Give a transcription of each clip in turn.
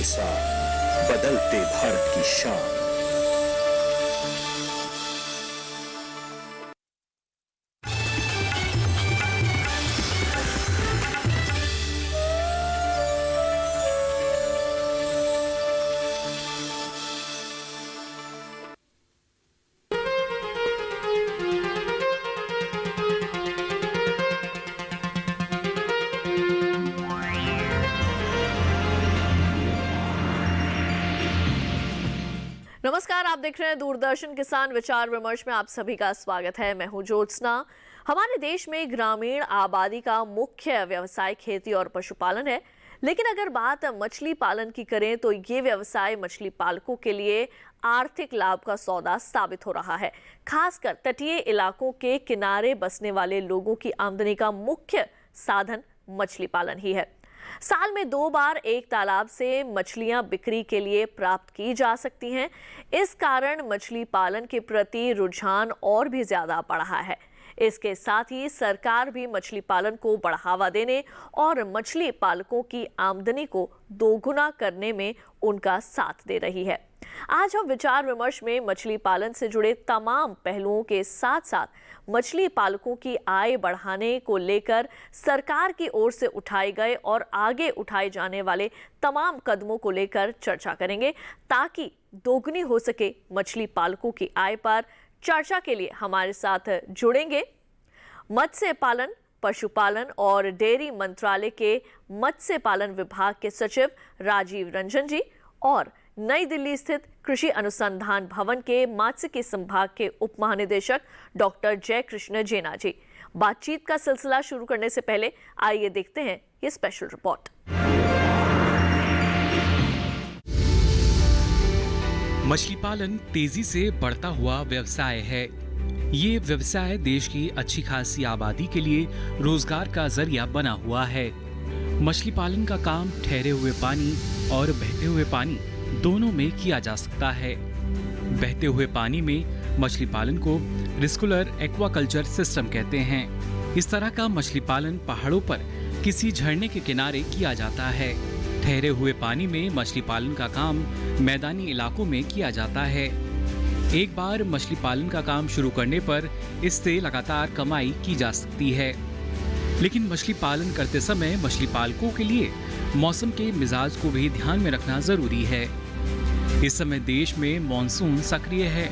साथ बदलते भारत की शान। नमस्कार, आप देख रहे हैं दूरदर्शन किसान विचार विमर्श में। आप सभी का स्वागत है। मैं हूं ज्योत्सना। हमारे देश में ग्रामीण आबादी का मुख्य व्यवसाय खेती और पशुपालन है, लेकिन अगर बात मछली पालन की करें तो ये व्यवसाय मछली पालकों के लिए आर्थिक लाभ का सौदा साबित हो रहा है। खासकर तटीय इलाकों के किनारे बसने वाले लोगों की आमदनी का मुख्य साधन मछली पालन ही है। साल में 2 बार एक तालाब से मछलियां बिक्री के लिए प्राप्त की जा सकती हैं। इस कारण मछली पालन के प्रति रुझान और भी ज्यादा बढ़ा है। इसके साथ ही सरकार भी मछली पालन को बढ़ावा देने और मछली पालकों की आमदनी को दोगुना करने में उनका साथ दे रही है। आज हम विचार विमर्श में मछली पालन से जुड़े तमाम पहलुओं के साथ साथ मछली पालकों की आय बढ़ाने को लेकर सरकार की ओर से उठाए गए और आगे उठाए जाने वाले तमाम कदमों को लेकर चर्चा करेंगे, ताकि दोगुनी हो सके मछली पालकों की आय पर। चर्चा के लिए हमारे साथ जुड़ेंगे मत्स्य पालन, पशुपालन और डेयरी मंत्रालय के मत्स्य पालन विभाग के सचिव राजीव रंजन जी और नई दिल्ली स्थित कृषि अनुसंधान भवन के मात्स्यिकी संभाग के उप महानिदेशक डॉक्टर जय कृष्ण जेना जी। बातचीत का सिलसिला शुरू करने से पहले आइए देखते हैं ये स्पेशल रिपोर्ट। मछली पालन तेजी से बढ़ता हुआ व्यवसाय है। ये व्यवसाय देश की अच्छी खासी आबादी के लिए रोजगार का जरिया बना हुआ है। मछली पालन का काम ठहरे हुए पानी और बहते हुए पानी दोनों में किया जा सकता है। बहते हुए पानी में मछली पालन को रिस्कुलर एक्वाकल्चर सिस्टम कहते हैं। इस तरह का मछली पालन पहाड़ों पर किसी झरने के किनारे किया जाता है। ठहरे हुए पानी में मछली पालन का काम मैदानी इलाकों में किया जाता है। एक बार मछली पालन का काम शुरू करने पर इससे लगातार कमाई की जा सकती है, लेकिन मछली पालन करते समय मछली पालकों के लिए मौसम के मिजाज को भी ध्यान में रखना जरूरी है। इस समय देश में मॉनसून सक्रिय है।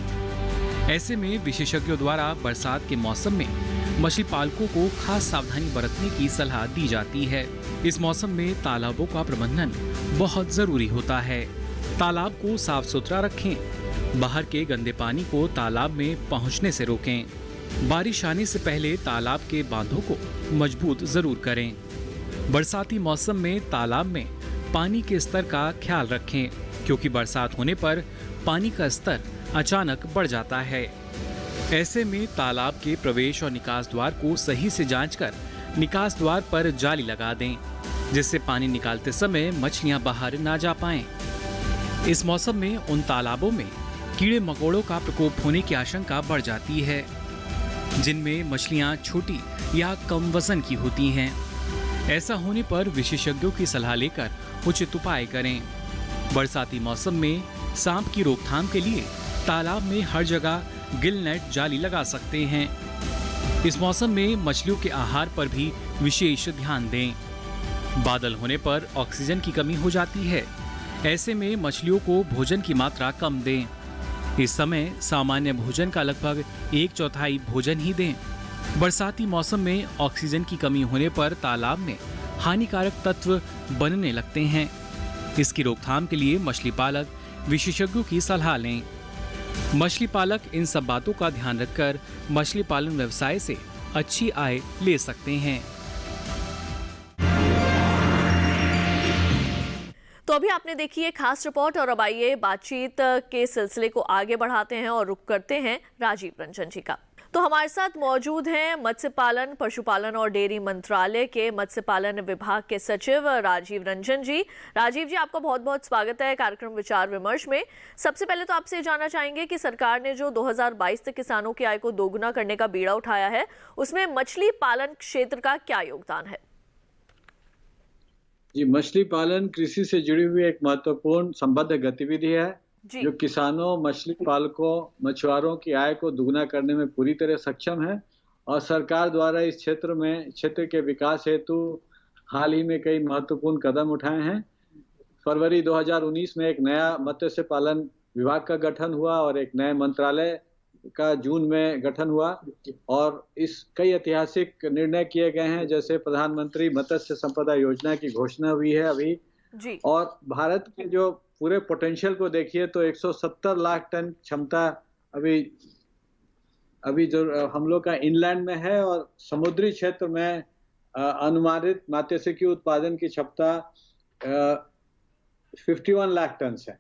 ऐसे में विशेषज्ञों द्वारा बरसात के मौसम में मछली पालकों को खास सावधानी बरतने की सलाह दी जाती है। इस मौसम में तालाबों का प्रबंधन बहुत जरूरी होता है। तालाब को साफ सुथरा रखें। बाहर के गंदे पानी को तालाब में पहुंचने से रोकें। बारिश आने से पहले तालाब के बांधों को मजबूत जरूर करें। बरसाती मौसम में तालाब में पानी के स्तर का ख्याल रखें, क्योंकि बरसात होने पर पानी का स्तर अचानक बढ़ जाता है। ऐसे में तालाब के प्रवेश और निकास द्वार को सही से जांचकर निकास द्वार पर जाली लगा दें, जिससे पानी निकालते समय मछलियां बाहर ना जा पाएं। इस मौसम में उन तालाबों में कीड़े मकोड़ों का प्रकोप होने की आशंका बढ़ जाती है, जिनमें मछलियां छोटी या कम वजन की होती हैं। ऐसा होने पर विशेषज्ञों की सलाह लेकर उचित उपाय करें। बरसाती मौसम में सांप की रोकथाम के लिए तालाब में हर जगह गिल नेट जाली लगा सकते हैं। इस मौसम में मछलियों के आहार पर भी विशेष ध्यान दें। बादल होने पर ऑक्सीजन की कमी हो जाती है। ऐसे में मछलियों को भोजन की मात्रा कम दें। इस समय सामान्य भोजन का लगभग 1/4 भोजन ही दें। बरसाती मौसम में ऑक्सीजन की कमी होने पर तालाब में हानिकारक तत्व बनने लगते हैं। इसकी रोकथाम के लिए मछली पालक विशेषज्ञों की सलाह लें। मछली पालक इन सब बातों का ध्यान रखकर मछली पालन व्यवसाय से अच्छी आय ले सकते हैं। तो अभी आपने देखी है खास रिपोर्ट, और अब आइए बातचीत के सिलसिले को आगे बढ़ाते हैं और रुख करते हैं राजीव रंजन जी का। तो हमारे साथ मौजूद हैं मत्स्य पालन, पशुपालन और डेयरी मंत्रालय के मत्स्य पालन विभाग के सचिव राजीव रंजन जी। राजीव जी, आपका बहुत बहुत स्वागत है कार्यक्रम विचार विमर्श में। सबसे पहले तो आपसे जानना चाहेंगे कि सरकार ने जो 2022 तक किसानों की आय को दोगुना करने का बीड़ा उठाया है, उसमें मछली पालन क्षेत्र का क्या योगदान है? जी, मछली पालन कृषि से जुड़ी हुई एक महत्वपूर्ण संबद्ध गतिविधि है जी। जो किसानों, मछली पालकों, मछुआरों की आय को दुगना करने में पूरी तरह सक्षम है और सरकार द्वारा इस क्षेत्र के विकास हेतु हाल ही में कई महत्वपूर्ण कदम उठाए हैं। फरवरी 2019 में एक नया मत्स्य पालन विभाग का गठन हुआ और एक नए मंत्रालय का जून में गठन हुआ और इस कई ऐतिहासिक निर्णय किए गए हैं, जैसे प्रधानमंत्री मत्स्य संपदा योजना की घोषणा हुई है अभी जी। और भारत के जो पूरे पोटेंशियल को देखिए तो 170 लाख टन क्षमता अभी जो हम लोग का इनलैंड में है और समुद्री क्षेत्र में अनुमानित मत्स्यिकी उत्पादन की क्षमता 51 लाख टन है।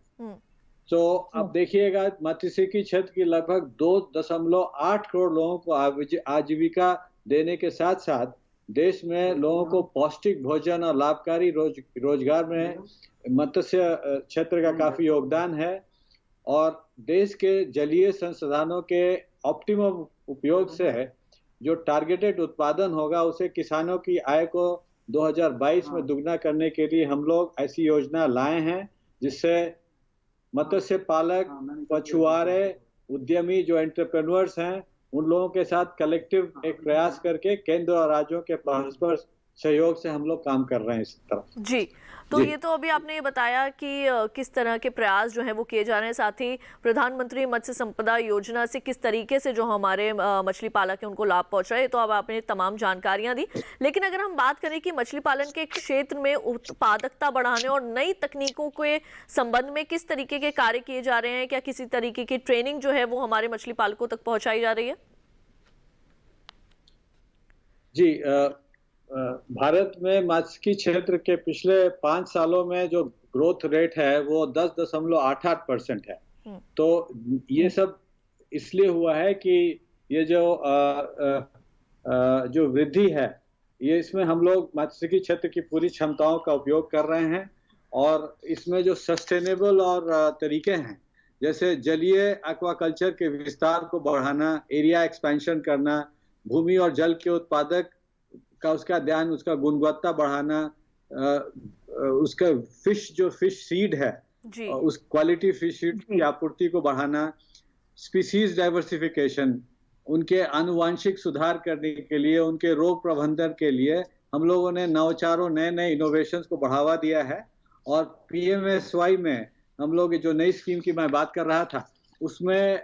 तो अब देखिएगा मत्स्यिकी क्षेत्र की लगभग 2.8 करोड़ लोगों को आजीविका देने के साथ साथ देश में लोगों को पौष्टिक भोजन और लाभकारी रोजगार में मत्स्य क्षेत्र का काफी योगदान है और देश के जलीय संसाधनों के ऑप्टिमम उपयोग से जो टारगेटेड उत्पादन होगा उसे किसानों की आय को 2022 में दुगना करने के लिए हम लोग ऐसी योजना लाए हैं जिससे मत्स्य पालक, मछुआरे, उद्यमी जो एंटरप्रेन्योर्स हैं उन लोगों के साथ कलेक्टिव एक प्रयास करके केंद्र और राज्यों के परस्पर सहयोग से हम लोग काम कर रहे हैं इस तरफ। जी, तो ये तो अभी आपने ये बताया कि किस तरह के प्रयास जो हैं वो किए जा रहे हैं, साथ ही प्रधानमंत्री मत्स्य संपदा योजना से किस तरीके से जो हमारे मछली पालक हैं उनको लाभ पहुंच रहा है, तो अब आपने तमाम जानकारियां दी। लेकिन अगर हम बात करें कि मछली पालन के क्षेत्र में उत्पादकता बढ़ाने और नई तकनीकों के संबंध में किस तरीके के कार्य किए जा रहे हैं, क्या किसी तरीके की ट्रेनिंग जो है वो हमारे मछली पालकों तक पहुँचाई जा रही है? जी, भारत में मत्स्यिकी क्षेत्र के पिछले 5 सालों में जो ग्रोथ रेट है वो 10.88% है। तो ये सब इसलिए हुआ है कि ये जो वृद्धि है ये इसमें हम लोग मत्स्यिकी क्षेत्र की पूरी क्षमताओं का उपयोग कर रहे हैं और इसमें जो सस्टेनेबल और तरीके हैं जैसे जलीय एक्वाकल्चर के विस्तार को बढ़ाना, एरिया एक्सपेंशन करना, भूमि और जल के उत्पादक का उसका ध्यान, उसका गुणवत्ता बढ़ाना, उसका फिश सीड है उस क्वालिटी फिश सीड की आपूर्ति को बढ़ाना, स्पीसीज डाइवर्सिफिकेशन, उनके आनुवांशिक सुधार करने के लिए, उनके रोग प्रबंधन के लिए हम लोगों ने नवाचारों, नए इनोवेशंस को बढ़ावा दिया है और PMSY में हम लोग जो नई स्कीम की मैं बात कर रहा था उसमें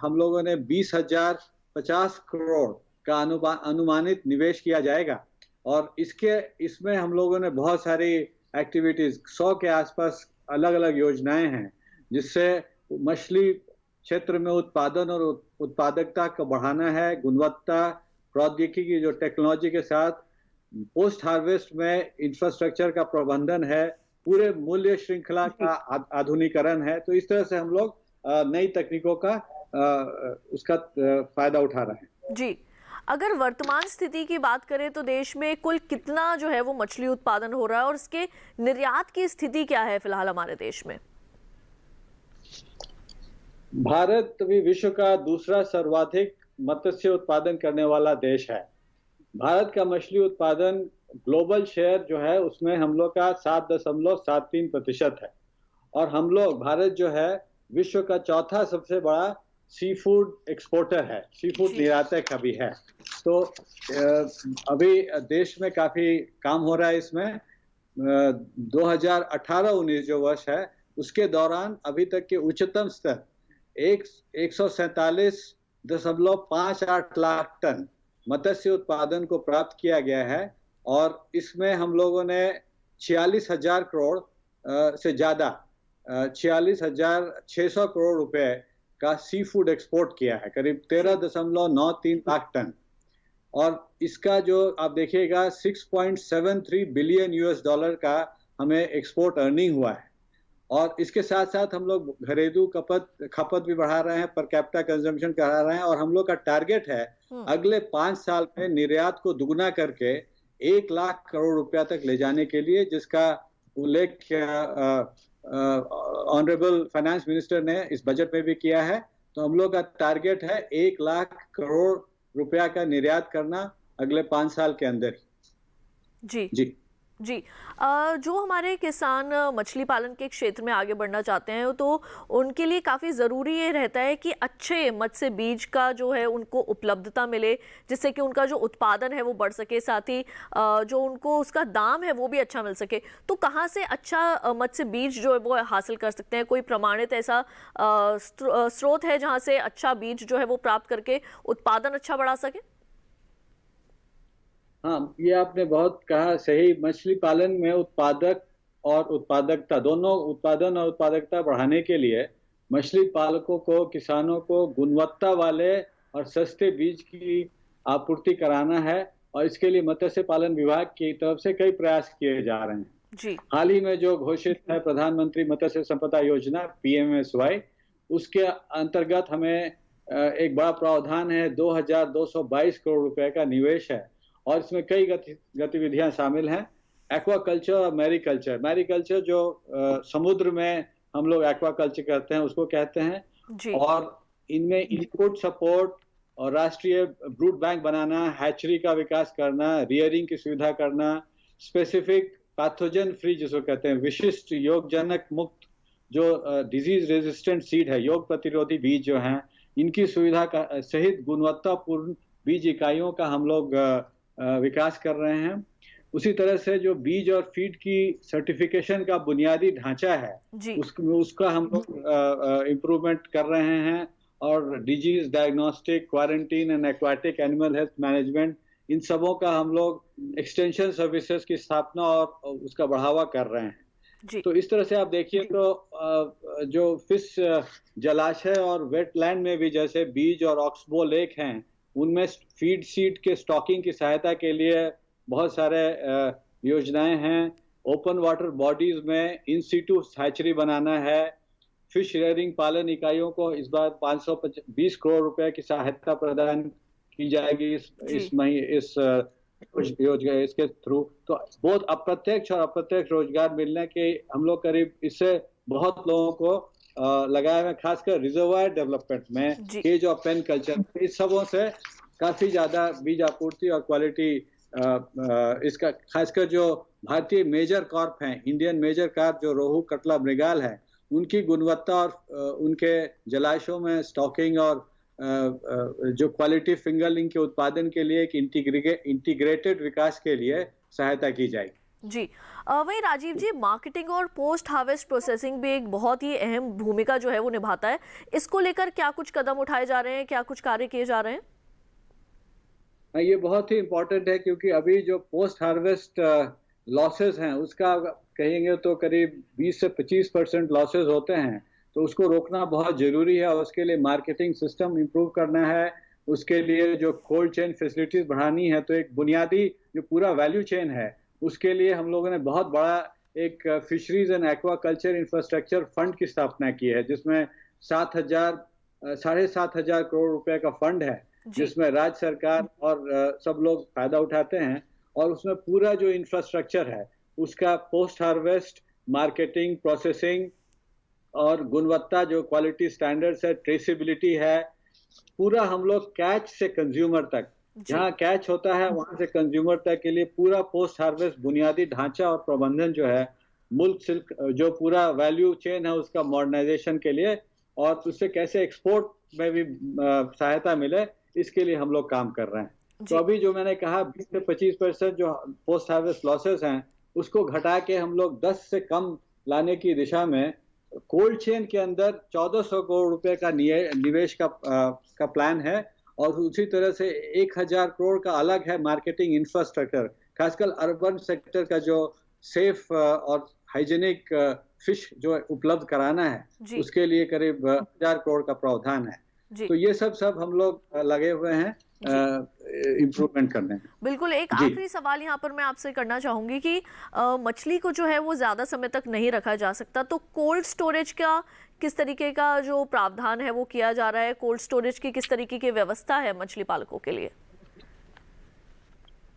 हम लोगों ने 20,050 करोड़ का अनुमानित निवेश किया जाएगा और इसमें हम लोगों ने बहुत सारी एक्टिविटीज 100 के आसपास अलग अलग योजनाएं हैं जिससे मछली क्षेत्र में उत्पादन और उत्पादकता को बढ़ाना है, गुणवत्ता, प्रौद्योगिकी की जो टेक्नोलॉजी के साथ पोस्ट हार्वेस्ट में इंफ्रास्ट्रक्चर का प्रबंधन है, पूरे मूल्य श्रृंखला का आधुनिकीकरण है। तो इस तरह से हम लोग नई तकनीकों का उसका फायदा उठा रहे हैं। जी, अगर वर्तमान स्थिति की बात करें तो देश में कुल कितना जो है वो मछली उत्पादन हो रहा है और इसके निर्यात की स्थिति क्या है फिलहाल हमारे देश में? भारत अभी विश्व का दूसरा सर्वाधिक मत्स्य उत्पादन करने वाला देश है। भारत का मछली उत्पादन ग्लोबल शेयर जो है उसमें हम लोग का 7.73% है और हम लोग भारत जो है विश्व का चौथा सबसे बड़ा सी फूड एक्सपोर्टर है, सी फूड निर्यातक अभी है। तो अभी देश में काफी काम हो रहा है इसमें। 2018-19 जो वर्ष है उसके दौरान अभी तक के उच्चतम स्तर 147.58 लाख टन मत्स्य उत्पादन को प्राप्त किया गया है और इसमें हम लोगों ने 46,000 करोड़ से ज्यादा 46,600 करोड़ रुपए का सी फूड एक्सपोर्ट किया है, करीब 13.93 लाख टन और इसका जो आप देखिएगा 6.73 बिलियन US$ का हमें एक्सपोर्ट अर्निंग हुआ है और इसके साथ साथ हम लोग घरेलू खपत भी बढ़ा रहे हैं, पर कैपिटा कंजम्पशन करा रहे हैं और हम लोग का टारगेट है अगले 5 साल में निर्यात को दुगना करके 1 लाख करोड़ रुपया तक ले जाने के लिए, जिसका उल्लेख ऑनरेबल फाइनेंस मिनिस्टर ने इस बजट में भी किया है। तो हम लोग का टारगेट है 1 लाख करोड़ रुपया का निर्यात करना अगले 5 साल के अंदर। जी जी। जो हमारे किसान मछली पालन के क्षेत्र में आगे बढ़ना चाहते हैं तो उनके लिए काफ़ी ज़रूरी ये रहता है कि अच्छे मत्स्य बीज का जो है उनको उपलब्धता मिले, जिससे कि उनका जो उत्पादन है वो बढ़ सके, साथ ही जो उनको उसका दाम है वो भी अच्छा मिल सके। तो कहाँ से अच्छा मत्स्य बीज जो है वो हासिल कर सकते हैं? कोई प्रमाणित ऐसा स्रोत है जहाँ से अच्छा बीज जो है वो प्राप्त करके उत्पादन अच्छा बढ़ा सके? हाँ, ये आपने बहुत कहा सही। मछली पालन में उत्पादक और उत्पादकता दोनों, उत्पादन और उत्पादकता बढ़ाने के लिए मछली पालकों को, किसानों को गुणवत्ता वाले और सस्ते बीज की आपूर्ति कराना है, और इसके लिए मत्स्य पालन विभाग की तरफ से कई प्रयास किए जा रहे हैं। जी। हाल ही में जो घोषित है प्रधानमंत्री मत्स्य संपदा योजना PMSY, उसके अंतर्गत हमें एक बड़ा प्रावधान है, 2222 करोड़ रुपए का निवेश है, और इसमें कई गतिविधियां शामिल हैं। एक्वाकल्चर और मैरीकल्चर जो समुद्र में हम लोग एक्वाकल्चर करते हैं उसको कहते हैं जी। और इनमें इनपुट सपोर्ट और राष्ट्रीय ब्रूड बैंक बनाना, हैचरी का विकास करना, रियरिंग की सुविधा करना, स्पेसिफिक पैथोजन फ्री जिसको कहते हैं, विशिष्ट योगजनक मुक्त जो डिजीज रेजिस्टेंट सीड है, योग प्रतिरोधी बीज जो हैं, इनकी सुविधा का सहित गुणवत्तापूर्ण बीज इकाइयों का हम लोग विकास कर रहे हैं। उसी तरह से जो बीज और फीड की सर्टिफिकेशन का बुनियादी ढांचा है उसका हम लोग इम्प्रूवमेंट कर रहे हैं, और disease diagnostic, quarantine and aquatic animal health management, इन सबों का हम लोग एक्सटेंशन सर्विसेज की स्थापना और उसका बढ़ावा कर रहे हैं। तो इस तरह से आप देखिए तो जो फिश जलाशय और वेटलैंड में भी जैसे बीज और ऑक्सबो लेक हैं, उनमें फीड सीड के स्टॉकिंग की सहायता के लिए बहुत सारे योजनाएं हैं। ओपन वाटर बॉडीज में इन सीटू हैचरी बनाना है। फिश रेयरिंग पालन इकाइयों को इस बार 520 करोड़ रुपए की सहायता प्रदान की जाएगी इस योजना इसके थ्रू। तो बहुत अप्रत्यक्ष और अप्रत्यक्ष रोजगार मिलने के हम लोग करीब इससे बहुत लोगों को लगाए हुए, खासकर रिजर्वायर डेवलपमेंट में, केज और पेन कल्चर, इस सबों से काफी ज्यादा बीज आपूर्ति और क्वालिटी इसका, खासकर जो भारतीय मेजर कॉर्प हैं, इंडियन मेजर कॉर्प जो रोहू, कतला, मृगाल है, उनकी गुणवत्ता और उनके जलाशयों में स्टॉकिंग और जो क्वालिटी फिंगरलिंग के उत्पादन के लिए एक इंटीग्रेटेड विकास के लिए सहायता की जाएगी। जी। वही राजीव जी, मार्केटिंग और पोस्ट हार्वेस्ट प्रोसेसिंग भी एक बहुत ही अहम भूमिका जो है वो निभाता है। इसको लेकर क्या कुछ कदम उठाए जा रहे हैं, क्या कुछ कार्य किए जा रहे हैं? ये बहुत ही इम्पोर्टेंट है, क्योंकि अभी जो पोस्ट हार्वेस्ट लॉसेस हैं उसका कहेंगे तो करीब 20 से 25% लॉसेस होते हैं। तो उसको रोकना बहुत जरूरी है, और उसके लिए मार्केटिंग सिस्टम इम्प्रूव करना है। उसके लिए जो कोल्ड चेन फैसिलिटीज बढ़ानी है, तो एक बुनियादी जो पूरा वैल्यू चेन है उसके लिए हम लोगों ने बहुत बड़ा एक fisheries and aquaculture infrastructure fund की स्थापना की है, जिसमें 7,500 करोड़ रुपए का फंड है, जिसमें राज्य सरकार और सब लोग फायदा उठाते हैं। और उसमें पूरा जो इंफ्रास्ट्रक्चर है उसका पोस्ट हार्वेस्ट मार्केटिंग, प्रोसेसिंग और गुणवत्ता जो क्वालिटी स्टैंडर्ड्स है, ट्रेसेबिलिटी है, पूरा हम लोग कैच से कंज्यूमर तक, जहाँ कैच होता है वहां से कंज्यूमर तक के लिए पूरा पोस्ट हार्वेस्ट बुनियादी ढांचा और प्रबंधन जो है, मुल्क सिल्क जो पूरा वैल्यू चेन है उसका मॉडर्नाइजेशन के लिए, और उससे कैसे एक्सपोर्ट में भी सहायता मिले, इसके लिए हम लोग काम कर रहे हैं। तो अभी जो मैंने कहा 20 से 25% जो पोस्ट हार्वेस्ट लॉसेस हैं उसको घटा के हम लोग 10 से कम लाने की दिशा में कोल्ड चेन के अंदर 1400 करोड़ रुपए का निवेश का प्लान है, और उसी तरह से 1000 करोड़ का अलग है मार्केटिंग इंफ्रास्ट्रक्चर, खासकर अर्बन सेक्टर का जो सेफ और हाइजीनिक फिश जो उपलब्ध कराना है, उसके लिए करीब 1000 करोड़ का प्रावधान है। तो ये सब हम लोग लगे हुए हैं इम्प्रूवमेंट करने में। बिल्कुल। एक आखिरी सवाल यहाँ पर मैं आपसे करना चाहूंगी कि मछली को जो है वो ज्यादा समय तक नहीं रखा जा सकता, तो कोल्ड स्टोरेज का किस तरीके का जो प्रावधान है वो किया जा रहा है? कोल्ड स्टोरेज की किस तरीके की व्यवस्था है मछली पालकों के लिए?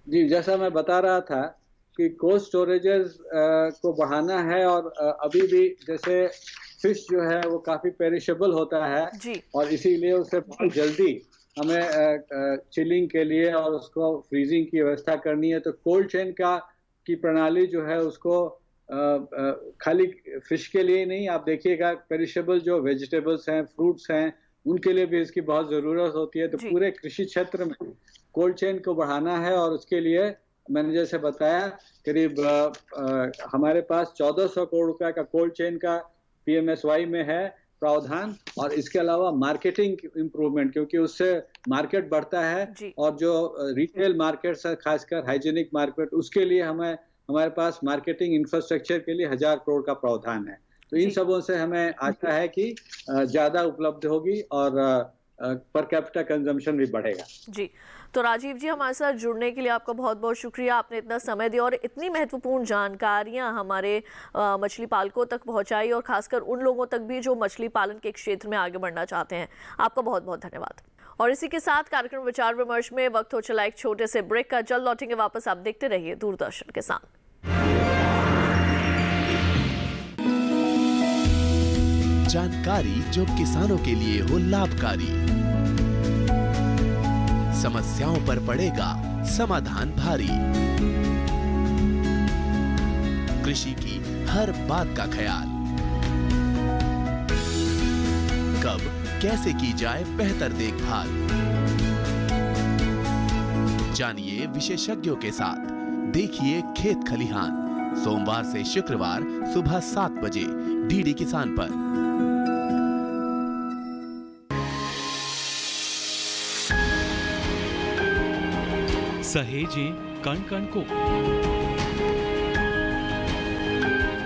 जी, जैसा मैं बता रहा था कि कोल्ड स्टोरेजेस को बढ़ाना है, और अभी भी जैसे फिश जो है वो काफी पेरिशेबल होता है और इसीलिए उसे बहुत जल्दी हमें चिलिंग के लिए और उसको फ्रीजिंग की व्यवस्था करनी है। तो कोल्ड चेन का की प्रणाली जो है उसको खाली फिश के लिए नहीं, आप देखिएगा पेरिशेबल जो वेजिटेबल्स हैं, फ्रूट्स हैं, उनके लिए भी इसकी बहुत ज़रूरत होती है। तो पूरे कृषि क्षेत्र में कोल्ड चेन को बढ़ाना है और उसके लिए मैंने जैसे बताया करीब हमारे पास 1400 करोड़ रुपए का कोल्ड चेन का PMSY में है प्रावधान, और इसके अलावा मार्केटिंग इम्प्रूवमेंट, क्योंकि उससे मार्केट बढ़ता है और जो रिटेल मार्केट्स है खासकर हाइजीनिक मार्केट, उसके लिए हमारे पास मार्केटिंग इंफ्रास्ट्रक्चर के लिए 1000 करोड़ का प्रावधान है। तो इन सबों से हमें आशा है कि ज्यादा उपलब्ध होगी और पर कैपिटा कंजम्पशन भी बढ़ेगा। जी, तो राजीव जी हमारे साथ जुड़ने के लिए आपका बहुत बहुत शुक्रिया। आपने इतना समय दिया और इतनी महत्वपूर्ण जानकारियां हमारे मछली पालकों तक पहुंचाई, और खासकर उन लोगों तक भी जो मछली पालन के क्षेत्र में आगे बढ़ना चाहते हैं। आपका बहुत बहुत धन्यवाद। और इसी के साथ कार्यक्रम विचार विमर्श में वक्त हो चला एक छोटे से ब्रेक का। जल्द लौटेंगे वापस, आप देखते रहिए दूरदर्शन के साथ। जानकारी जो किसानों के लिए हो लाभकारी, समस्याओं पर पड़ेगा समाधान भारी, कृषि की हर बात का ख्याल, कब कैसे की जाए बेहतर देखभाल, जानिए विशेषज्ञों के साथ, देखिए खेत खलिहान, सोमवार से शुक्रवार सुबह 7 बजे DD किसान पर। सहेजें कण कण को,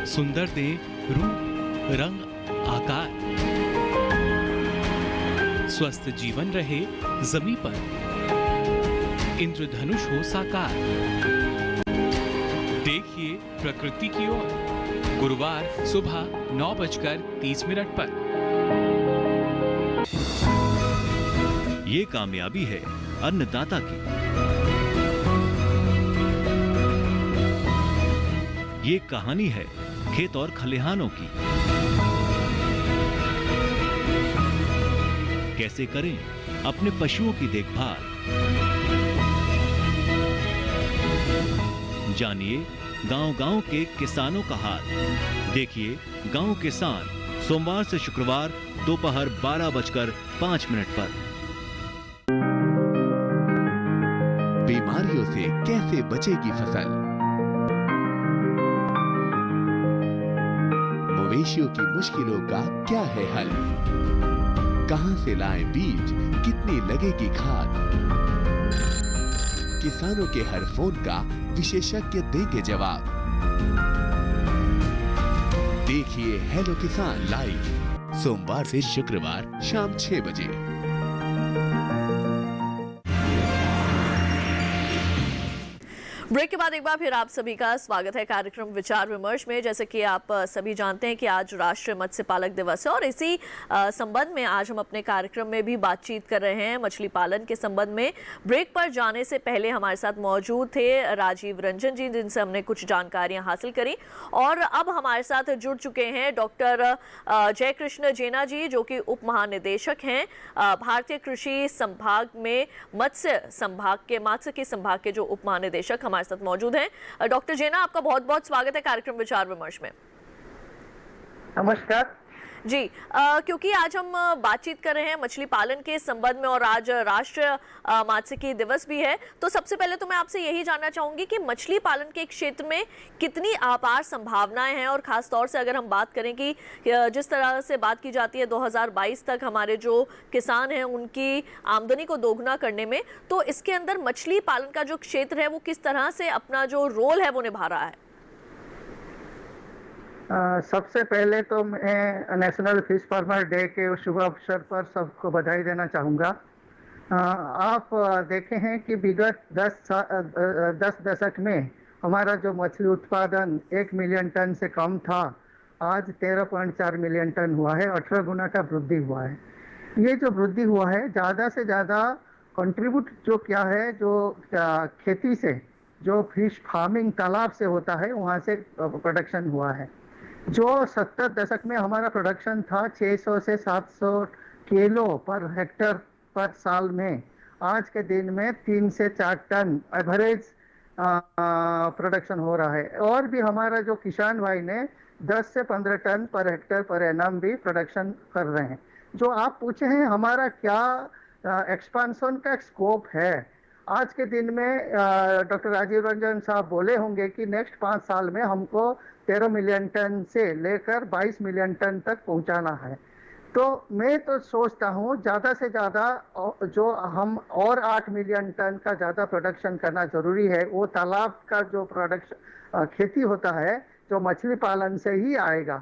सुंदर दे रूप रंग आकार, स्वस्थ जीवन रहे जमीन पर, इंद्रधनुष हो साकार। देखिए प्रकृति की ओर, गुरुवार सुबह 9:30 पर। ये कामयाबी है अन्नदाता की, ये कहानी है खेत और खलिहानों की। कैसे करें अपने पशुओं की देखभाल, जानिए गांव-गांव के किसानों का हाल। देखिए गांव किसान सोमवार से शुक्रवार दोपहर 12:05 पर। बीमारियों से कैसे बचेगी फसल, मवेशियों की मुश्किलों का क्या है हल, कहां से लाएं बीज, कितनी लगेगी खाद, किसानों के हर फोन का विशेषज्ञ देंगे जवाब। देखिए हेलो किसान लाइव सोमवार से शुक्रवार शाम 6 बजे। ब्रेक के बाद एक बार फिर आप सभी का स्वागत है कार्यक्रम विचार विमर्श में। जैसे कि आप सभी जानते हैं कि आज राष्ट्रीय मत्स्य पालक दिवस है, और इसी संबंध में आज हम अपने कार्यक्रम में भी बातचीत कर रहे हैं मछली पालन के संबंध में। ब्रेक पर जाने से पहले हमारे साथ मौजूद थे राजीव रंजन जी, जिनसे हमने कुछ जानकारियां हासिल करी, और अब हमारे साथ जुड़ चुके हैं डॉक्टर जयकृष्ण जेना जी, जो कि उप महानिदेशक हैं भारतीय कृषि संभाग में, मत्स्य संभाग के जो उप महानिदेशक हमारे साथ मौजूद हैं। डॉक्टर जेना, आपका बहुत बहुत स्वागत है कार्यक्रम विचार विमर्श में। नमस्कार जी। क्योंकि आज हम बातचीत कर रहे हैं मछली पालन के संबंध में, और आज राष्ट्रीय मात्स्यिकी दिवस भी है, तो सबसे पहले तो मैं आपसे यही जानना चाहूंगी कि मछली पालन के क्षेत्र में कितनी अपार संभावनाएं हैं, और खास तौर से अगर हम बात करें कि जिस तरह से बात की जाती है 2022 तक हमारे जो किसान हैं उनकी आमदनी को दोगुना करने में, तो इसके अंदर मछली पालन का जो क्षेत्र है वो किस तरह से अपना जो रोल है वो निभा रहा है? सबसे पहले तो मैं नेशनल फिश फार्मर डे के शुभ अवसर पर सबको बधाई देना चाहूँगा। आप देखे हैं कि विगत 10 दशक में हमारा जो मछली उत्पादन 1 मिलियन टन से कम था, आज 13.4 मिलियन टन हुआ है, 18 गुना का वृद्धि हुआ है। ये जो वृद्धि हुआ है, ज़्यादा से ज़्यादा कंट्रीब्यूट जो क्या है, जो खेती से, जो फिश फार्मिंग तालाब से होता है, वहाँ से प्रोडक्शन हुआ है। जो 70 दशक में हमारा प्रोडक्शन था 600 से 700 किलो पर हेक्टर पर साल में, आज के दिन में 3 से 4 टन एवरेज प्रोडक्शन हो रहा है। और भी हमारा जो किसान भाई ने 10 से 15 ton per hectare per annum भी प्रोडक्शन कर रहे हैं। जो आप पूछे हैं हमारा क्या एक्सपांशन का स्कोप है, आज के दिन में डॉक्टर राजीव रंजन साहब बोले होंगे कि नेक्स्ट 5 साल में हमको 13 मिलियन टन से लेकर 22 मिलियन टन तक पहुंचाना है। तो मैं तो सोचता हूँ ज़्यादा से ज़्यादा जो हम और 8 मिलियन टन का ज़्यादा प्रोडक्शन करना ज़रूरी है। वो तालाब का जो प्रोडक्शन खेती होता है जो मछली पालन से ही आएगा।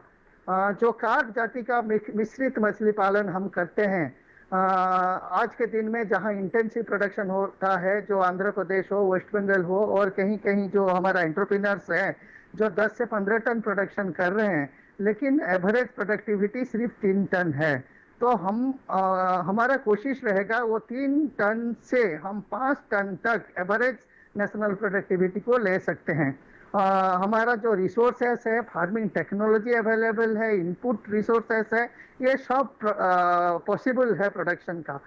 जो कार्प जाति का मिश्रित मछली पालन हम करते हैं, आज के दिन में जहां इंटेंसिव प्रोडक्शन होता है, जो आंध्र प्रदेश हो, वेस्ट बंगाल हो और कहीं कहीं जो हमारा एंटरप्रेन्योर्स है जो 10 से 15 टन प्रोडक्शन कर रहे हैं, लेकिन एवरेज प्रोडक्टिविटी सिर्फ 3 टन है। तो हमारा कोशिश रहेगा वो 3 टन से हम 5 टन तक एवरेज नेशनल प्रोडक्टिविटी को ले सकते हैं। हमारा जो रिसोर्सेस है, फार्मिंग टेक्नोलॉजी अवेलेबल है, इनपुट रिसोर्सेस है, ये सब पॉसिबल है प्रोडक्शन का।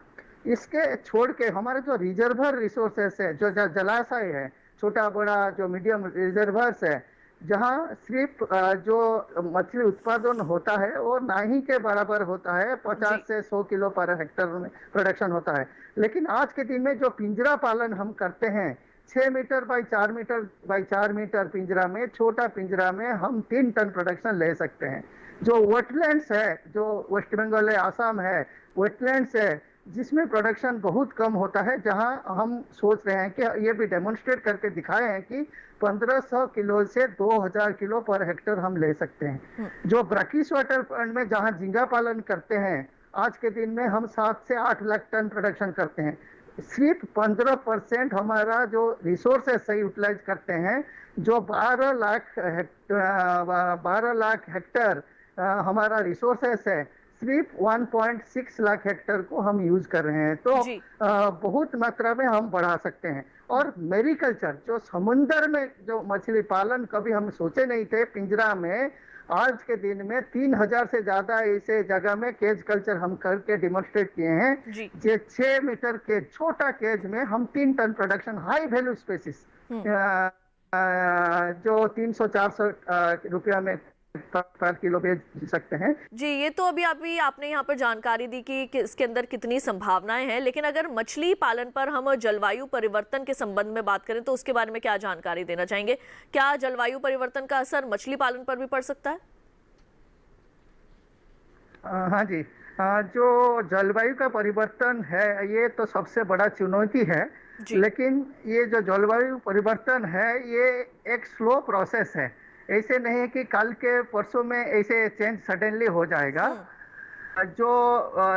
इसके छोड़ के हमारे जो रिजर्वर रिसोर्सेस है, जो जलाशय है, छोटा बड़ा जो मीडियम रिजर्वर्स है, जहाँ सिर्फ जो मछली उत्पादन होता है वो नहीं के बराबर होता है, 50 से 100 किलो पर हेक्टर में प्रोडक्शन होता है। लेकिन आज के दिन में जो पिंजरा पालन हम करते हैं, 6 meter by 4 meter by 4 meter पिंजरा में, छोटा पिंजरा में हम 3 टन प्रोडक्शन ले सकते हैं। जो वेटलैंड्स है, जो वेस्ट बंगाल है, आसाम है, वेटलैंड्स है जिसमें प्रोडक्शन बहुत कम होता है, जहां हम सोच रहे हैं कि ये भी डेमोन्स्ट्रेट करके दिखाए हैं कि 1500 किलो से 2000 किलो पर हेक्टर हम ले सकते हैं। जो ब्रैकिश वाटर फंड में जहां झींगा पालन करते हैं, आज के दिन में हम 7 से 8 लाख टन प्रोडक्शन करते हैं। सिर्फ 15% हमारा जो रिसोर्सेस से यूटिलाइज करते हैं, जो 12 लाख हेक्टर हमारा रिसोर्सेस है, सिर्फ 1.6 लाख हेक्टर को हम यूज कर रहे हैं। तो बहुत मात्रा में हम बढ़ा सकते हैं। और मेरीकल्चर, जो समुंदर में जो मछली पालन कभी हम सोचे नहीं थे, पिंजरा में आज के दिन में 3000 से ज्यादा ऐसे जगह में केज कल्चर हम करके डिमोन्स्ट्रेट किए हैं। जे 6 मीटर के छोटा केज में हम 3 ton production high value species जो 300-400 रुपया में पर किलो बेच सकते हैं। जी, ये तो अभी आपने यहाँ पर जानकारी दी कि इसके अंदर कितनी संभावनाएं हैं, लेकिन अगर मछली पालन पर हम जलवायु परिवर्तन के संबंध में बात करें तो उसके बारे में क्या जानकारी देना चाहेंगे? क्या जलवायु परिवर्तन का असर मछली पालन पर भी पड़ सकता है? हाँ जी, जो जलवायु का परिवर्तन है ये तो सबसे बड़ा चुनौती है, लेकिन ये जो जलवायु परिवर्तन है ये एक स्लो प्रोसेस है। ऐसे नहीं है कि कल के परसों में ऐसे चेंज सडनली हो जाएगा। जो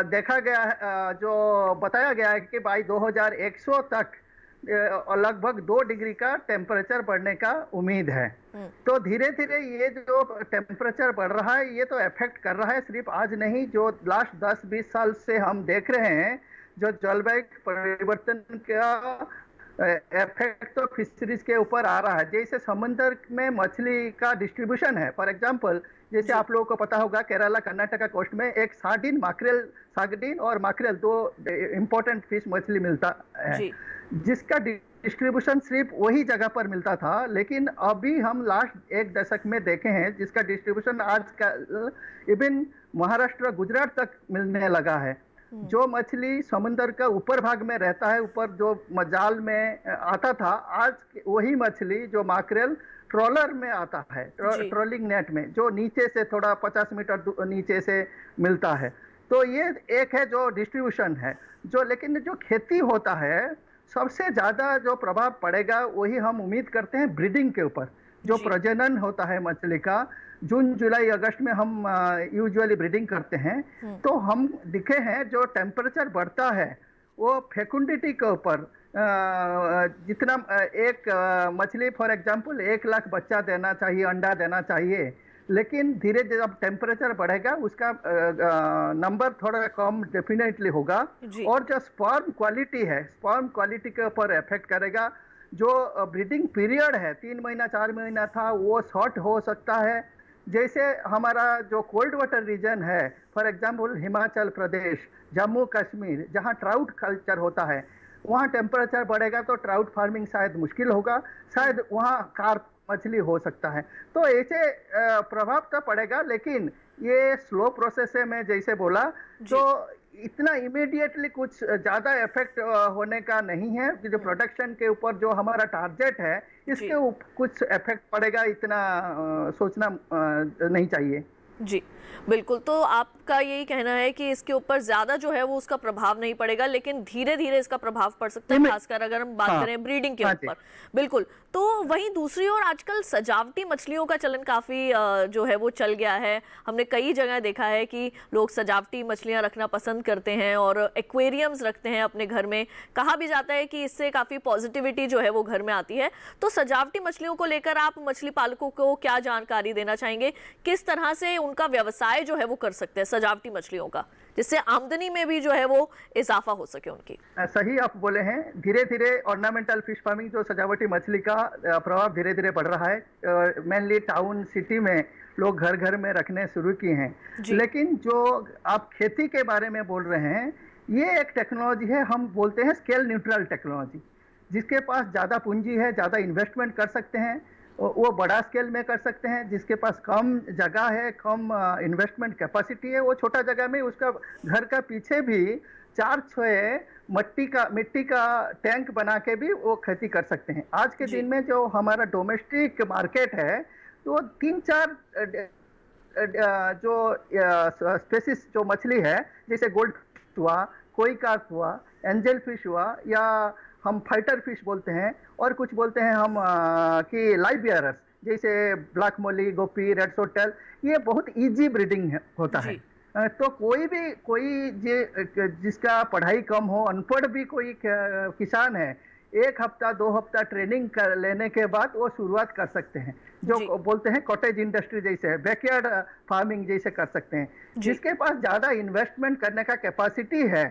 देखा गया है, जो बताया गया है कि भाई 2100 तक लगभग 2 डिग्री का टेम्परेचर बढ़ने का उम्मीद है। तो धीरे धीरे ये जो टेम्परेचर बढ़ रहा है ये तो इफेक्ट कर रहा है, सिर्फ आज नहीं, जो लास्ट 10-20 साल से हम देख रहे हैं जो जलवायु परिवर्तन का इफेक्ट तो फिशरीज के ऊपर आ रहा है। जैसे समुद्र में मछली का डिस्ट्रीब्यूशन है, फॉर एग्जांपल जैसे आप लोगों को पता होगा केरला कर्नाटका कोस्ट में एक सार्डिन और मैक्रेल 2 इम्पोर्टेंट फिश मछली मिलता है, जिसका डिस्ट्रीब्यूशन सिर्फ वही जगह पर मिलता था। लेकिन अभी हम लास्ट 1 दशक में देखे हैं जिसका डिस्ट्रीब्यूशन आजकल इवन महाराष्ट्र, गुजरात तक मिलने लगा है। जो मछली समुद्र का ऊपर भाग में रहता है, ऊपर जो जाल में आता था, आज वही मछली जो मैक्रेल ट्रॉलर में आता है, ट्रोलिंग नेट में, जो नीचे से थोड़ा 50 मीटर नीचे से मिलता है। तो ये एक है जो डिस्ट्रीब्यूशन है। जो लेकिन जो खेती होता है, सबसे ज्यादा जो प्रभाव पड़ेगा वही हम उम्मीद करते हैं ब्रीडिंग के ऊपर। जो प्रजनन होता है मछली का, जून जुलाई अगस्त में हम यूजुअली ब्रीडिंग करते हैं, तो हम दिखे हैं जो टेम्परेचर बढ़ता है वो फेकुंडिटी के ऊपर, जितना एक मछली फॉर एग्जांपल 1 लाख बच्चा देना चाहिए, अंडा देना चाहिए, लेकिन धीरे धीरे जब टेम्परेचर बढ़ेगा उसका नंबर थोड़ा कम डेफिनेटली होगा। और जो स्पर्म क्वालिटी है, स्पर्म क्वालिटी के ऊपर इफेक्ट करेगा। जो ब्रीडिंग पीरियड है 3 महीना 4 महीना था वो शॉर्ट हो सकता है। जैसे हमारा जो कोल्ड वाटर रीजन है, फॉर एग्जांपल हिमाचल प्रदेश, जम्मू कश्मीर, जहां ट्राउट कल्चर होता है, वहाँ टेम्परेचर बढ़ेगा तो ट्राउट फार्मिंग शायद मुश्किल होगा, शायद वहाँ कार्प मछली हो सकता है। तो ऐसे प्रभाव तो पड़ेगा, लेकिन ये स्लो प्रोसेस है, मैं जैसे बोला, तो इतना इमीडिएटली कुछ ज्यादा इफेक्ट होने का नहीं है। जो प्रोडक्शन के ऊपर जो हमारा टारगेट है, इसके ऊपर कुछ इफेक्ट पड़ेगा, इतना सोचना नहीं चाहिए। जी बिल्कुल, तो आपका यही कहना है कि इसके ऊपर ज्यादा जो है वो उसका प्रभाव नहीं पड़ेगा, लेकिन धीरे धीरे इसका प्रभाव पड़ सकता है, खासकर अगर हम बात करें ब्रीडिंग के ऊपर। बिल्कुल। तो वहीं दूसरी ओर आजकल सजावटी मछलियों का चलन काफी जो है वो चल गया है। हमने कई जगह देखा है कि लोग सजावटी मछलियां रखना पसंद करते हैं और एक्वेरियम्स रखते हैं अपने घर में। कहा भी जाता है कि इससे काफी पॉजिटिविटी जो है वो घर में आती है। तो सजावटी मछलियों को लेकर आप मछली पालकों को क्या जानकारी देना चाहेंगे? किस तरह से उनका व्यवसाय जो है वो कर सकते हैं सजावटी मछलियों का, जिससे आमदनी में भी जो है वो इजाफा हो सके उनकी? सही आप बोले हैं। धीरे धीरे ऑर्नामेंटल फिश फार्मिंग, जो सजावटी मछली का प्रभाव धीरे धीरे बढ़ रहा है। मेनली टाउन सिटी में लोग घर घर में रखने शुरू किए हैं। लेकिन जो आप खेती के बारे में बोल रहे हैं, ये एक टेक्नोलॉजी है, हम बोलते हैं स्केल न्यूट्रल टेक्नोलॉजी। जिसके पास ज्यादा पूंजी है, ज्यादा इन्वेस्टमेंट कर सकते हैं, वो बड़ा स्केल में कर सकते हैं। जिसके पास कम जगह है, कम इन्वेस्टमेंट कैपेसिटी है, वो छोटा जगह में उसका घर का पीछे भी 4-6 मिट्टी का टैंक बना के भी वो खेती कर सकते हैं। आज के दिन में जो हमारा डोमेस्टिक मार्केट है, तो 3-4 जो स्पेसिस जो मछली है, जैसे गोल्ड हुआ, कोई कार्प हुआ, एंजल फिश हुआ, या हम फाइटर फिश बोलते हैं, और कुछ बोलते हैं हम कि लाइव बियरर्स, जैसे ब्लैक मोली, गोपी, रेड सोटल, ये बहुत इजी ब्रीडिंग होता है। तो कोई जिसका पढ़ाई कम हो, अनपढ़ भी कोई किसान है, 1 हफ्ता 2 हफ्ता ट्रेनिंग कर लेने के बाद वो शुरुआत कर सकते हैं। जो बोलते हैं कॉटेज इंडस्ट्री जैसे, बैकयार्ड फार्मिंग जैसे कर सकते हैं। जिसके पास ज्यादा इन्वेस्टमेंट करने का कैपेसिटी है,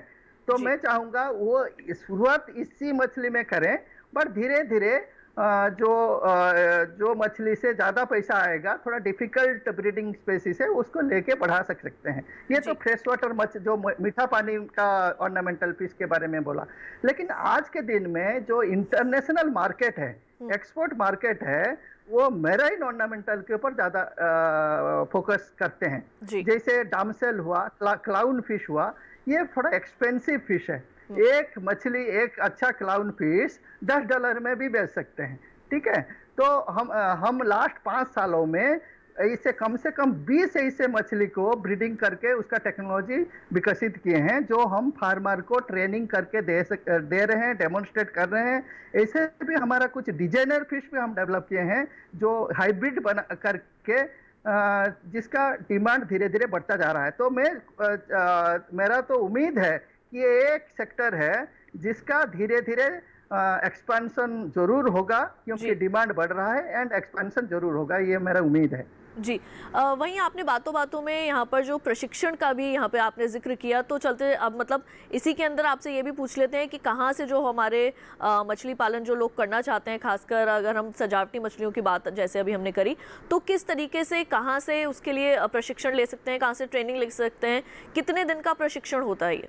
तो मैं चाहूंगा वो शुरुआत इसी मछली में करें, पर धीरे धीरे जो मछली से ज्यादा पैसा आएगा, थोड़ा डिफिकल्ट ब्रीडिंग स्पेसिस है, उसको लेके बढ़ा सकते हैं। ये तो फ्रेश वाटर जो मीठा पानी का ऑर्नामेंटल फिश के बारे में बोला। लेकिन आज के दिन में जो इंटरनेशनल मार्केट है, एक्सपोर्ट मार्केट है, वो मैराइन ऑर्नामेंटल के ऊपर ज्यादा फोकस करते हैं। जैसे डामसेल हुआ, क्लाउन फिश हुआ, ये थोड़ा एक्सपेंसिव फिश है। एक मछली, एक अच्छा क्लाउन फिश $10 में भी बेच सकते हैं। ठीक है, तो हम लास्ट 5 सालों में इसे कम से कम 20 ऐसे मछली को ब्रीडिंग करके उसका टेक्नोलॉजी विकसित किए हैं, जो हम फार्मर को ट्रेनिंग करके दे रहे हैं, डेमोन्स्ट्रेट कर रहे हैं। ऐसे भी हमारा कुछ डिजाइनर फिश भी हम डेवलप किए हैं, जो हाइब्रिड बना करके जिसका डिमांड धीरे धीरे बढ़ता जा रहा है। तो मेरा तो उम्मीद है कि ये एक सेक्टर है जिसका धीरे धीरे एक्सपेंशन जरूर होगा, क्योंकि डिमांड बढ़ रहा है, एंड एक्सपेंशन जरूर होगा, ये मेरा उम्मीद है। जी वहीं आपने बातों बातों में यहाँ पर जो प्रशिक्षण का भी यहाँ पे आपने जिक्र किया, तो चलते अब मतलब इसी के अंदर आपसे ये भी पूछ लेते हैं कि कहाँ से जो हमारे मछली पालन जो लोग करना चाहते हैं, खासकर अगर हम सजावटी मछलियों की बात जैसे अभी हमने करी, तो किस तरीके से, कहाँ से उसके लिए प्रशिक्षण ले सकते हैं, कहाँ से ट्रेनिंग ले सकते हैं, कितने दिन का प्रशिक्षण होता है ये?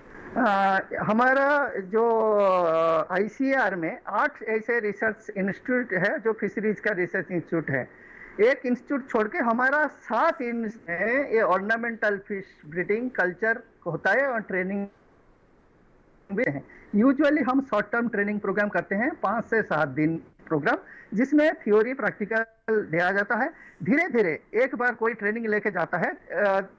हमारा जो ICAR में 8 ऐसे रिसर्च इंस्टीट्यूट है, जो फिशरीज का रिसर्च इंस्टीट्यूट है। एक इंस्टीट्यूट छोड़ के हमारा 7 ये ऑर्नामेंटल फिश ब्रीडिंग कल्चर होता है, और ट्रेनिंग भी है। यूजुअली हम शॉर्ट टर्म ट्रेनिंग प्रोग्राम करते हैं, 5 से 7 दिन प्रोग्राम, जिसमें थ्योरी प्रैक्टिकल दिया जाता है। धीरे धीरे एक बार कोई ट्रेनिंग लेके जाता है,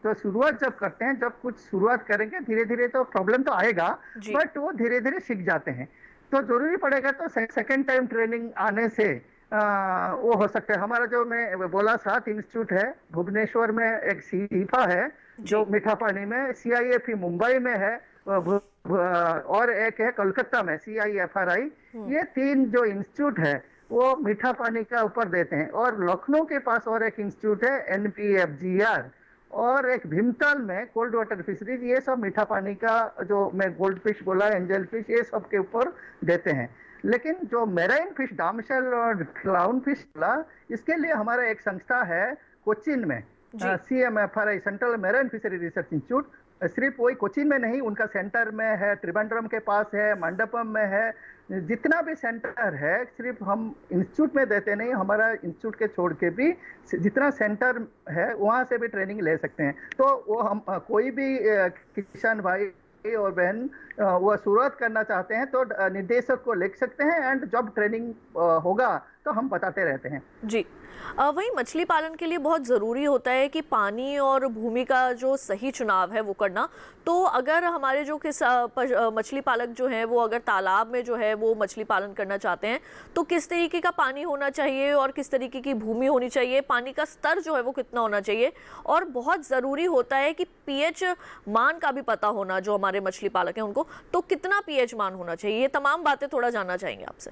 तो शुरुआत जब करते हैं, जब कुछ शुरुआत करेंगे, धीरे धीरे तो प्रॉब्लम तो आएगा, बट वो धीरे धीरे सीख जाते हैं। तो जरूरी पड़ेगा तो सेकेंड टाइम ट्रेनिंग आने से वो हो सकता है। हमारा जो मैं बोला 7 इंस्टीट्यूट है, भुवनेश्वर में एक सीफा है जो मीठा पानी में, CIFE मुंबई में है, और एक है कोलकाता में CIFRI। ये 3 जो इंस्टीट्यूट है वो मीठा पानी का ऊपर देते हैं। और लखनऊ के पास और एक इंस्टीट्यूट है NPFGR, और एक भीमताल में कोल्ड वाटर फिशरीज। ये सब मीठा पानी का, जो मैं गोल्ड फिश बोला, एंजल फिश, ये सब के ऊपर देते हैं। लेकिन जो मेराइन फिश, डामसेल और क्लाउन फिश बोला, इसके लिए हमारा एक संस्था है कोचिन में, जी। CMFRI central marine fishery research institute सिर्फ वही कोचीन में नहीं, उनका सेंटर में है, त्रिवेंद्रम के पास है, मंडपम में है, जितना भी सेंटर है सिर्फ हम इंस्टीट्यूट में देते नहीं, हमारा इंस्टीट्यूट के छोड़ के भी जितना सेंटर है वहाँ से भी ट्रेनिंग ले सकते हैं। तो वो हम कोई भी किसान भाई और बहन वो शुरुआत करना चाहते हैं तो निर्देशक को लिख सकते हैं, एंड जब ट्रेनिंग होगा तो हम बताते रहते हैं। जी। वहीं मछली पालन के लिए बहुत ज़रूरी होता है कि पानी और भूमि का जो सही चुनाव है वो करना। तो अगर हमारे जो मछली पालक जो हैं वो अगर तालाब में जो है वो मछली पालन करना चाहते हैं तो किस तरीके का पानी होना चाहिए और किस तरीके की भूमि होनी चाहिए, पानी का स्तर जो है वो कितना होना चाहिए, और बहुत ज़रूरी होता है कि पीएच मान का भी पता होना जो हमारे मछली पालक हैं उनको, तो कितना पीएच मान होना चाहिए, ये तमाम बातें थोड़ा जानना चाहेंगे आपसे।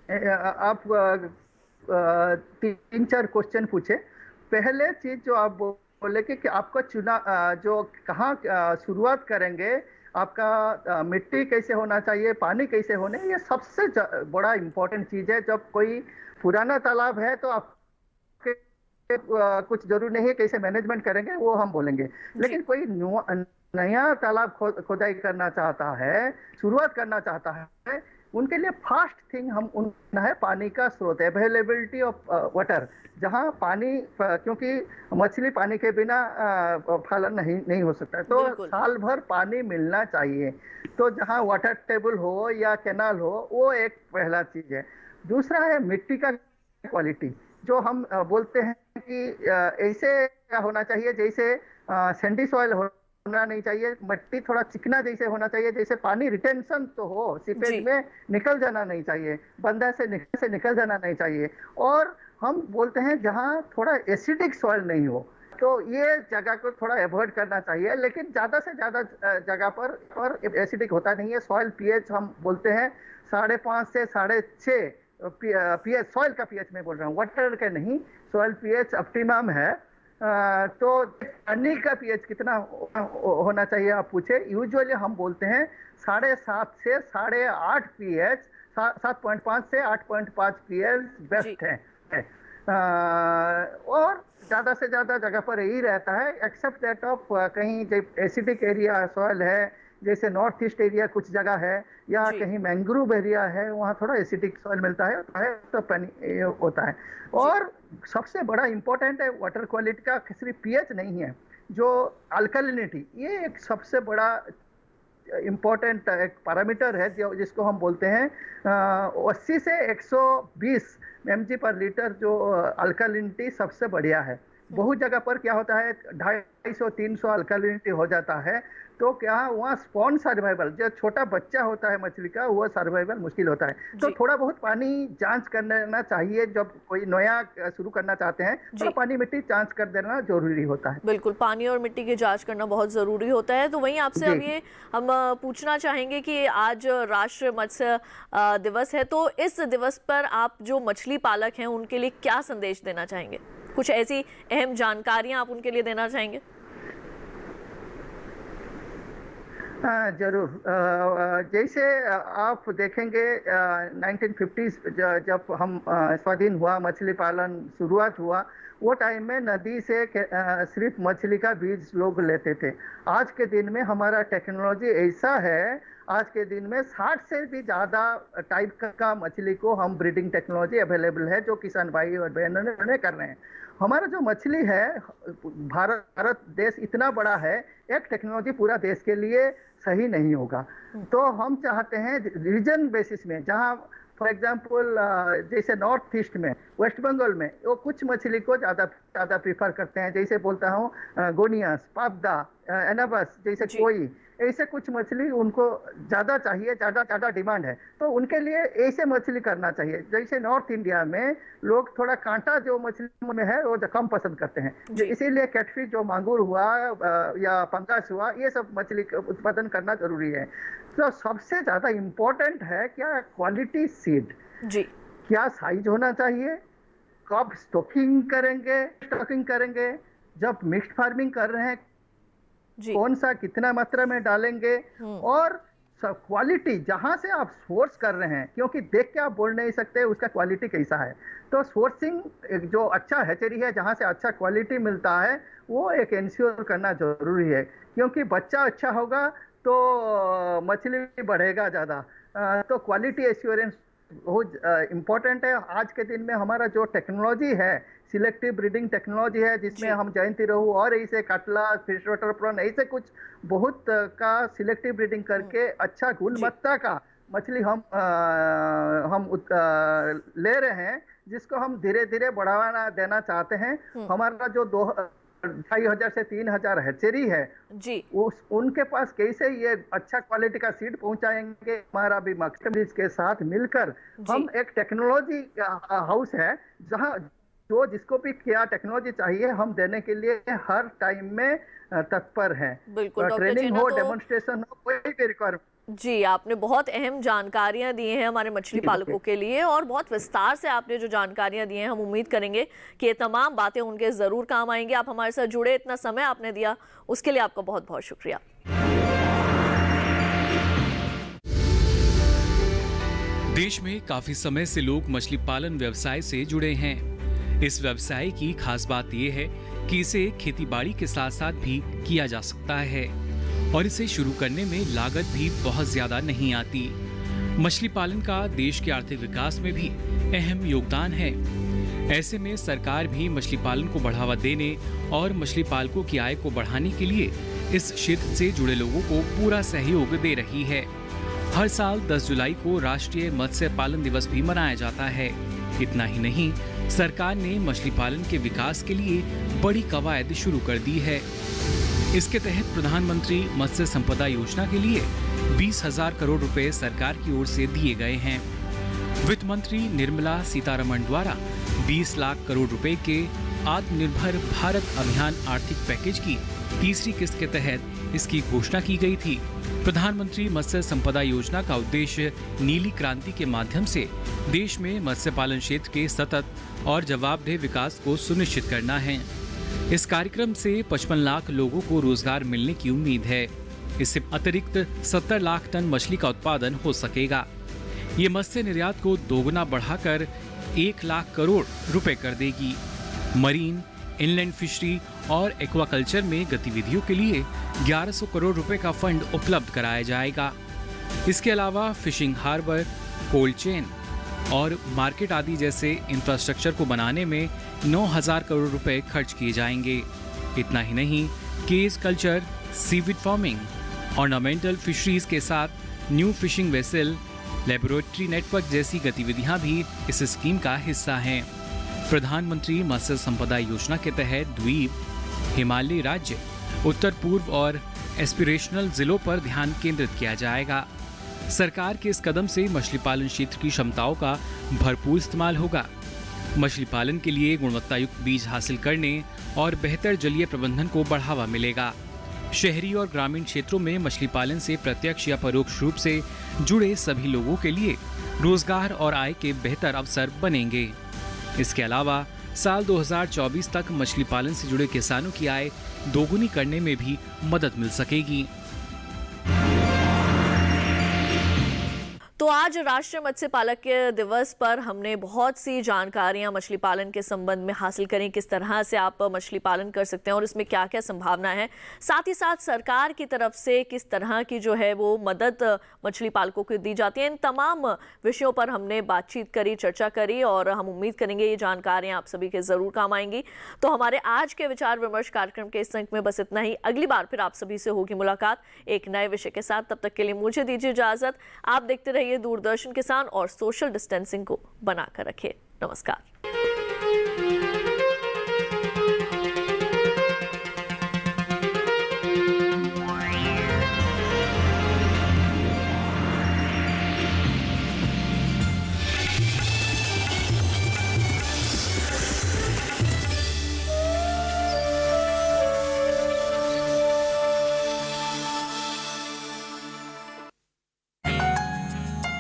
आप 3-4 क्वेश्चन पूछे। पहले चीज जो आप बोले कि आपका चुना जो कहाँ शुरुआत करेंगे, आपका मिट्टी कैसे होना चाहिए, पानी कैसे होने, ये सबसे बड़ा इम्पोर्टेंट चीज है। जब कोई पुराना तालाब है तो आपके कुछ जरूरी नहीं है कैसे मैनेजमेंट करेंगे, वो हम बोलेंगे। लेकिन कोई नया तालाब खोदाई करना चाहता है, शुरुआत करना चाहता है, उनके लिए फर्स्ट थिंग हम उनका है पानी का स्रोत, अवेलेबिलिटी ऑफ वाटर। जहाँ पानी, क्योंकि मछली पानी के बिना पालन नहीं हो सकता, तो साल भर पानी मिलना चाहिए। तो जहाँ वाटर टेबल हो या कैनाल हो, वो एक पहला चीज है। दूसरा है मिट्टी का क्वालिटी, जो हम बोलते हैं कि ऐसे होना चाहिए जैसे सैंडी सॉइल होना नहीं चाहिए, मिट्टी थोड़ा चिकना जैसे होना चाहिए, जैसे पानी रिटेंशन तो हो, सीपेज में निकल जाना नहीं चाहिए, बंधा से निकल जाना नहीं चाहिए। और हम बोलते हैं जहाँ थोड़ा एसिडिक सॉइल नहीं हो, तो ये जगह को थोड़ा अवॉइड करना चाहिए। लेकिन ज़्यादा से ज़्यादा जगह पर एसिडिक होता नहीं है। सॉइल पीएच हम बोलते हैं 5.5 से 6.5 पीएच, सॉइल का पीएच मैं बोल रहा हूँ, वाटर का नहीं। सॉइल पीएच ऑप्टिमम है। तो पानी का पीएच कितना होना चाहिए आप पूछे। यूजुअली हम बोलते हैं 7.5 से 8.5 पीएच, 7.5 से 8.5 पीएच बेस्ट है। और ज़्यादा से ज़्यादा जगह पर यही रहता है, एक्सेप्ट दैट ऑफ कहीं एसिडिक एरिया सॉइल है, जैसे नॉर्थ ईस्ट एरिया कुछ जगह है, या कहीं मैंग्रोव एरिया है, वहाँ थोड़ा एसिडिक सॉइल मिलता है तो पानी होता है। और सबसे बड़ा इम्पोर्टेंट है वाटर क्वालिटी का सिर्फ पीएच नहीं है, जो अल्कलिनिटी, ये एक सबसे बड़ा इम्पोर्टेंट एक पैरामीटर है जिसको हम बोलते हैं 80 से 120 mg पर लीटर, जो अल्कलिनिटी सबसे बढ़िया है। बहुत जगह पर क्या होता है 250-300 अल्कलिनिटी हो जाता है, तो क्या वहाँ स्पॉन सर्वाइवल, जो छोटा बच्चा होता है मछली का, वो सर्वाइवल मुश्किल होता है। तो थोड़ा बहुत पानी जांच करना चाहिए। जब कोई नया शुरू करना चाहते हैं तो पानी मिट्टी जांच कर देना जरूरी होता है। बिल्कुल, पानी और मिट्टी की जांच करना बहुत ज़रूरी होता है। तो वहीं आपसे अब ये हम पूछना चाहेंगे कि आज राष्ट्रीय मत्स्य दिवस है, तो इस दिवस पर आप जो मछली पालक हैं उनके लिए क्या संदेश देना चाहेंगे? कुछ ऐसी अहम जानकारियां आप उनके लिए देना चाहेंगे? जरूर। जैसे आप देखेंगे 1950s जब हम स्वाधीन हुआ, मछली पालन शुरुआत हुआ, वो टाइम में नदी से सिर्फ मछली का बीज लोग लेते थे। आज के दिन में हमारा टेक्नोलॉजी ऐसा है, आज के दिन में 60 से भी ज़्यादा टाइप का मछली को हम ब्रीडिंग टेक्नोलॉजी अवेलेबल है, जो किसान भाई और बहनों कर रहे हैं। हमारा जो मछली है, भारत देश इतना बड़ा है, एक टेक्नोलॉजी पूरा देश के लिए सही नहीं होगा। तो हम चाहते हैं रीजन बेसिस में, जहाँ फॉर एग्जांपल जैसे नॉर्थ ईस्ट में, वेस्ट बंगाल में, वो कुछ मछली को ज़्यादा प्रीफर करते हैं। जैसे बोलता हूँ गोनियास, पापदा, एनाबस, जैसे कोई ऐसे कुछ मछली उनको ज़्यादा चाहिए, ज़्यादा डिमांड है, तो उनके लिए ऐसे मछली करना चाहिए। जैसे नॉर्थ इंडिया में लोग थोड़ा कांटा जो मछली में है वो कम पसंद करते हैं, इसीलिए कैटफिश जो मांगुर हुआ या पंगास हुआ, ये सब मछली उत्पादन करना जरूरी है। तो सबसे ज़्यादा इम्पोर्टेंट है क्या क्वालिटी सीड, क्या साइज होना चाहिए, कब स्टॉकिंग करेंगे, जब मिक्स्ड फार्मिंग कर रहे हैं कौन सा कितना मात्रा में डालेंगे, और क्वालिटी जहाँ से आप सोर्स कर रहे हैं, क्योंकि देख के आप बोल नहीं सकते उसका क्वालिटी कैसा है। तो सोर्सिंग जो अच्छा हैचरी है, जहाँ से अच्छा क्वालिटी मिलता है, वो एक इंश्योर करना जरूरी है, क्योंकि बच्चा अच्छा होगा तो मछली बढ़ेगा ज़्यादा। तो क्वालिटी एश्योरेंस बहुत इम्पोर्टेंट है। आज के दिन में हमारा जो टेक्नोलॉजी है, सिलेक्टिव ब्रीडिंग टेक्नोलॉजी है, जिसमें हम जयंती रोहू और ऐसे कटला, फिश वाटर प्रॉन, ऐसे कुछ बहुत का सिलेक्टिव ब्रीडिंग करके अच्छा गुणवत्ता का मछली हम ले रहे हैं, जिसको हम धीरे धीरे बढ़ावा देना चाहते हैं। हमारा जो 2,500 से 3,000 हैचरी है जी, उनके पास कैसे ये अच्छा क्वालिटी का सीड पहुंचाएंगे, हमारा भी मकसद। इसके साथ मिलकर हम एक टेक्नोलॉजी हाउस है, जहां जो जिसको भी क्या टेक्नोलॉजी चाहिए हम देने के लिए हर टाइम में तत्पर हैं। बिल्कुल डॉक्टर ट्रेनिंग जेना, हो, तो डेमोन्स्ट्रेशन हो, कोई भी रिक्वायरमेंट। जी, आपने बहुत अहम जानकारियां दी हैं हमारे मछली पालकों के लिए, और बहुत विस्तार से आपने जो जानकारियां दी हैं, हम उम्मीद करेंगे कि ये तमाम बातें उनके ज़रूर काम आएंगी। आप हमारे साथ जुड़े, इतना समय आपने दिया, उसके लिए आपका बहुत बहुत शुक्रिया। देश में काफी समय से लोग मछली पालन व्यवसाय से जुड़े हैं। इस व्यवसाय की खास बात यह है कि इसे खेतीबाड़ी के साथ साथ भी किया जा सकता है और इसे शुरू करने में लागत भी बहुत ज्यादा नहीं आती। मछली पालन का देश के आर्थिक विकास में भी अहम योगदान है। ऐसे में सरकार भी मछली पालन को बढ़ावा देने और मछली पालकों की आय को बढ़ाने के लिए इस क्षेत्र से जुड़े लोगों को पूरा सहयोग दे रही है। हर साल 10 जुलाई को राष्ट्रीय मत्स्य पालन दिवस भी मनाया जाता है। इतना ही नहीं, सरकार ने मछली पालन के विकास के लिए बड़ी कवायद शुरू कर दी है। इसके तहत प्रधानमंत्री मत्स्य संपदा योजना के लिए 20,000 करोड़ रुपए सरकार की ओर से दिए गए हैं। वित्त मंत्री निर्मला सीतारमण द्वारा 20 लाख करोड़ रुपए के आत्मनिर्भर भारत अभियान आर्थिक पैकेज की तीसरी किस्त के तहत इसकी घोषणा की गई थी। प्रधानमंत्री मत्स्य संपदा योजना का उद्देश्य नीली क्रांति के माध्यम से देश में मत्स्य पालन क्षेत्र के सतत और जवाबदेह विकास को सुनिश्चित करना है। इस कार्यक्रम से 55 लाख लोगों को रोजगार मिलने की उम्मीद है। इससे अतिरिक्त 70 लाख टन मछली का उत्पादन हो सकेगा। ये मत्स्य निर्यात को दोगुना बढ़ाकर 1 लाख करोड़ रुपए कर देगी। मरीन, इनलैंड फिशरी और एक्वाकल्चर में गतिविधियों के लिए 1100 करोड़ रुपए का फंड उपलब्ध कराया जाएगा। इसके अलावा फिशिंग हार्बर, कोल्ड चेन और मार्केट आदि जैसे इंफ्रास्ट्रक्चर को बनाने में 9,000 करोड़ रुपए खर्च किए जाएंगे। इतना ही नहीं, cage culture, seaweed farming, ornamental fisheries के साथ new fishing vessel, laboratory network जैसी गतिविधियां भी इस स्कीम का हिस्सा हैं। प्रधानमंत्री मत्स्य संपदा योजना के तहत द्वीप, हिमालयी राज्य, उत्तर पूर्व और एस्पिरेशनल जिलों पर ध्यान केंद्रित किया जाएगा। सरकार के इस कदम से मछली पालन क्षेत्र की क्षमताओं का भरपूर इस्तेमाल होगा। मछली पालन के लिए गुणवत्तायुक्त बीज हासिल करने और बेहतर जलीय प्रबंधन को बढ़ावा मिलेगा। शहरी और ग्रामीण क्षेत्रों में मछली पालन से प्रत्यक्ष या परोक्ष रूप से जुड़े सभी लोगों के लिए रोजगार और आय के बेहतर अवसर बनेंगे। इसके अलावा साल 2024 तक मछली पालन से जुड़े किसानों की आय दोगुनी करने में भी मदद मिल सकेगी। तो आज राष्ट्रीय मत्स्य पालक दिवस पर हमने बहुत सी जानकारियां मछली पालन के संबंध में हासिल करी, किस तरह से आप मछली पालन कर सकते हैं और इसमें क्या क्या संभावना है। साथ ही साथ सरकार की तरफ से किस तरह की जो है वो मदद मछली पालकों को दी जाती है। इन तमाम विषयों पर हमने बातचीत करी, चर्चा करी, और हम उम्मीद करेंगे ये जानकारियाँ आप सभी के ज़रूर काम आएंगी। तो हमारे आज के विचार विमर्श कार्यक्रम के इस अंक में बस इतना ही। अगली बार फिर आप सभी से होगी मुलाकात एक नए विषय के साथ। तब तक के लिए मुझे दीजिए इजाज़त। आप देखते रहिए दूरदर्शन किसान और सोशल डिस्टेंसिंग को बनाकर रखिए। नमस्कार।